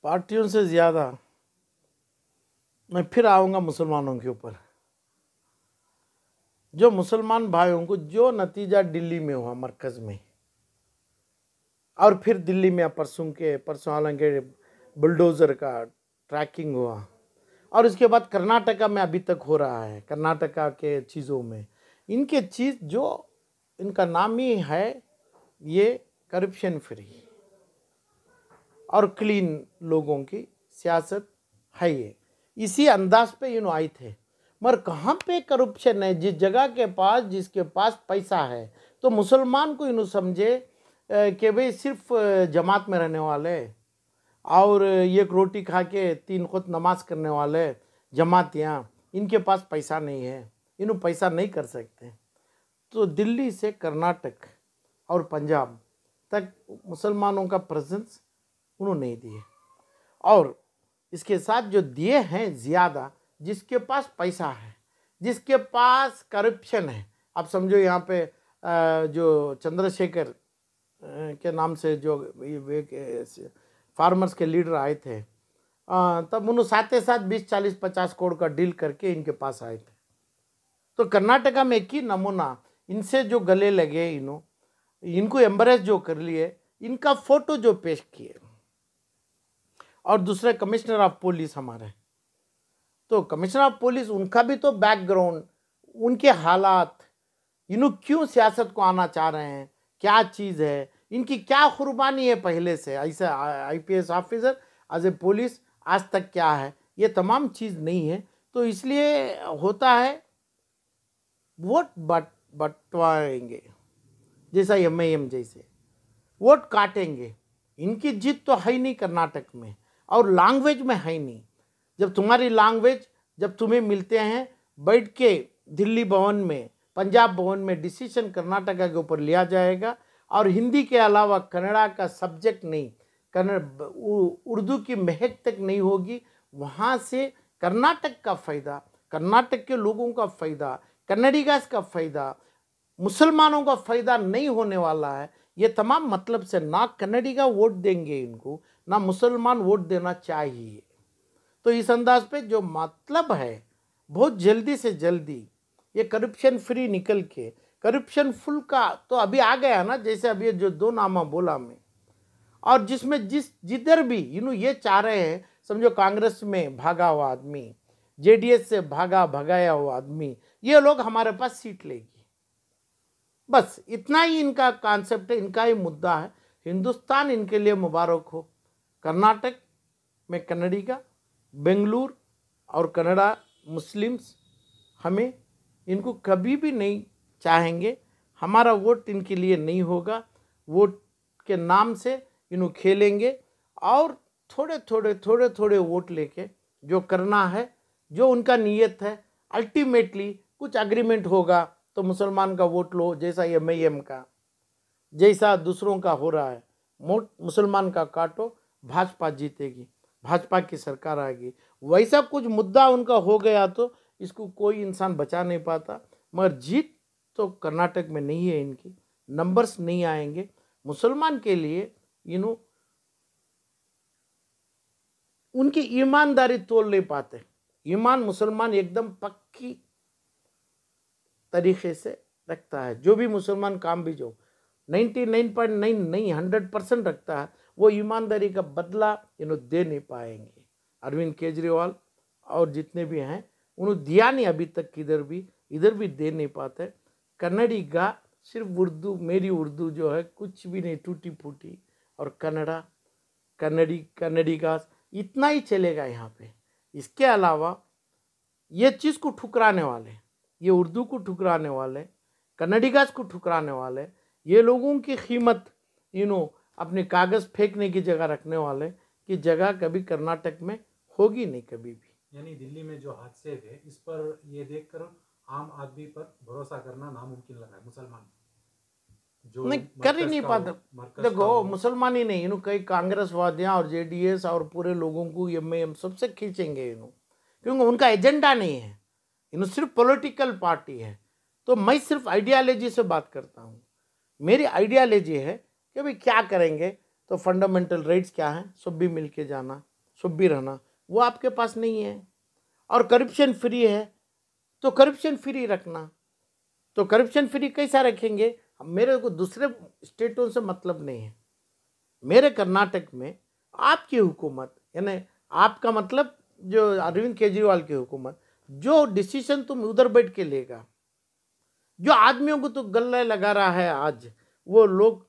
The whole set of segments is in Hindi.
पार्टियों से ज़्यादा मैं फिर आऊँगा मुसलमानों के ऊपर। जो मुसलमान भाइयों को जो नतीजा दिल्ली में हुआ मरकज़ में, और फिर दिल्ली में परसों हालांकि बुलडोज़र का ट्रैकिंग हुआ, और उसके बाद कर्नाटका में अभी तक हो रहा है। कर्नाटका के चीज़ों में इनके चीज़ जो इनका नाम ही है ये करप्शन फ्री और क्लीन लोगों की सियासत है। ये इसी अंदाज पे आए थे। मगर कहाँ पे करप्शन है? जिस जगह के पास जिसके पास पैसा है, तो मुसलमान को समझे कि भाई सिर्फ जमात में रहने वाले और एक रोटी खा के 3 खुद नमाज करने वाले जमातियाँ, इनके पास पैसा नहीं है, इन्हों पैसा नहीं कर सकते। तो दिल्ली से कर्नाटक और पंजाब तक मुसलमानों का प्रेजेंस उन्होंने नहीं दिए, और इसके साथ जो दिए हैं ज़्यादा जिसके पास पैसा है, जिसके पास करप्शन है। आप समझो यहाँ पे जो चंद्रशेखर के नाम से जो फार्मर्स के लीडर आए थे, तब उन्होंने साथ 20, 40, 50 करोड़ का डील करके इनके पास आए थे। तो कर्नाटका में एक ही नमूना, इनसे जो गले लगे, इनको एम्बरेस जो कर लिए, इनका फोटो जो पेश किए, और दूसरे कमिश्नर ऑफ पुलिस हमारे, तो कमिश्नर ऑफ पुलिस उनका भी तो बैकग्राउंड, उनके हालात, क्यों सियासत को आना चाह रहे हैं, क्या चीज़ है, इनकी क्या कुर्बानी है पहले से ऐसे IPS officer as a police आज तक क्या है, ये तमाम चीज़ नहीं है। तो इसलिए होता है वोट बंटवाएंगे, जैसा MIM जैसे वोट काटेंगे। इनकी जीत तो है नहीं कर्नाटक में, और लैंग्वेज में है नहीं। जब तुम्हारी लैंग्वेज, जब तुम्हें मिलते हैं बैठ के दिल्ली भवन में, पंजाब भवन में डिसीजन कर्नाटका के ऊपर लिया जाएगा, और हिंदी के अलावा कन्नड़ा का सब्जेक्ट नहीं, उर्दू की महक तक नहीं होगी, वहाँ से कर्नाटक का फ़ायदा, कर्नाटक के लोगों का फ़ायदा, कन्नडिगास का फ़ायदा, मुसलमानों का फ़ायदा नहीं होने वाला है। ये तमाम मतलब से ना कन्नडिगा वोट देंगे इनको, ना मुसलमान वोट देना चाहिए। तो इस अंदाज पे जो मतलब है, बहुत जल्दी से जल्दी ये करप्शन फ्री निकल के, करप्शन फुल का तो अभी आ गया ना, जैसे अभी जो 2 नामा बोला मैं, और जिसमें जिधर भी ये चाह रहे हैं, समझो कांग्रेस में भागा हुआ आदमी, JDS से भगाया हुआ आदमी, ये लोग हमारे पास सीट लेगी। बस इतना ही इनका कॉन्सेप्ट है, इनका ही मुद्दा है। हिंदुस्तान इनके लिए मुबारक हो। कर्नाटक में कन्नडिगा, बेंगलुरु और कन्नड़ा मुस्लिम्स हमें इनको कभी भी नहीं चाहेंगे। हमारा वोट इनके लिए नहीं होगा। वोट के नाम से खेलेंगे, और थोड़े थोड़े वोट लेके जो करना है, जो उनका नीयत है, अल्टीमेटली कुछ एग्रीमेंट होगा तो मुसलमान का वोट लो, जैसा MIM का, जैसा दूसरों का हो रहा है, मुसलमान का काटो, भाजपा जीतेगी, भाजपा की सरकार आएगी। वैसा कुछ मुद्दा उनका हो गया तो इसको कोई इंसान बचा नहीं पाता। मगर जीत तो कर्नाटक में नहीं है, इनकी नंबर्स नहीं आएंगे। मुसलमान के लिए उनकी ईमानदारी तोल नहीं पाते। ईमान मुसलमान एकदम पक्की तरीके से रखता है। जो भी मुसलमान काम भी जो 99.9 नहीं 100% रखता है, वो ईमानदारी का बदला दे नहीं पाएंगे। अरविंद केजरीवाल और जितने भी हैं उन्होंने दिया नहीं अभी तक, किधर भी इधर भी दे नहीं पाते। कन्नडिगा सिर्फ उर्दू, मेरी उर्दू जो है कुछ भी नहीं, टूटी फूटी, और कन्नडिगा इतना ही चलेगा यहाँ पे। इसके अलावा ये चीज़ को ठुकराने वाले, ये उर्दू को ठुकराने वाले, कन्नडिगास को ठुकराने वाले, ये लोगों की कीमत अपने कागज़ फेंकने की जगह रखने वाले की जगह कभी कर्नाटक में होगी नहीं कभी भी। यानी दिल्ली में जो हादसे थे, इस पर ये देखकर आम आदमी पर भरोसा करना नामुमकिन लगा है। मुसलमान जो नहीं कर ही नहीं पाते। देखो मुसलमान ही नहीं, कई कांग्रेसवादियाँ और JDS और पूरे लोगों को MIM सबसे खींचेंगे क्योंकि उनका एजेंडा नहीं है, सिर्फ पॉलिटिकल पार्टी है। तो मैं सिर्फ आइडियालॉजी से बात करता हूँ। मेरी आइडियालॉजी है कि भाई क्या करेंगे, तो फंडामेंटल राइट्स क्या हैं, सब भी मिल के जाना, सुब्बी रहना, वो आपके पास नहीं है। और करप्शन फ्री है तो करप्शन फ्री रखना। तो करप्शन फ्री कैसा रखेंगे? मेरे को दूसरे स्टेटों से मतलब नहीं है। मेरे कर्नाटक में आपकी हुकूमत, यानी आपका मतलब जो अरविंद केजरीवाल की हुकूमत, जो डिसीजन तुम उधर बैठ के लेगा, जो आदमियों को तो गले लगा रहा है आज, वो लोग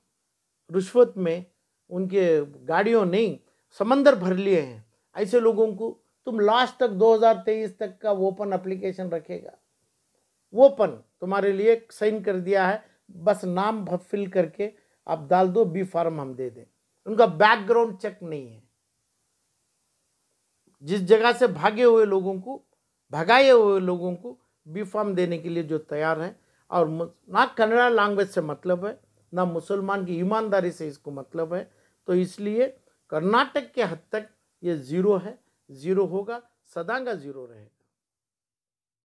रिश्वत में उनके गाड़ियों नहीं समंदर भर लिए हैं, ऐसे लोगों को तुम लास्ट तक 2023 तक का ओपन एप्लीकेशन रखेगा? ओपन तुम्हारे लिए साइन कर दिया है, बस नाम फिल करके आप डाल दो, बी फार्म हम दे दें। उनका बैकग्राउंड चेक नहीं है। जिस जगह से भागे हुए लोगों को, भगाए हुए लोगों को बी फार्म देने के लिए जो तैयार है, और ना कन्नड़ा लैंग्वेज से मतलब है, ना मुसलमान की ईमानदारी से इसको मतलब है। तो इसलिए कर्नाटक के हद तक ये जीरो है, जीरो होगा, सदा का जीरो रहेगा।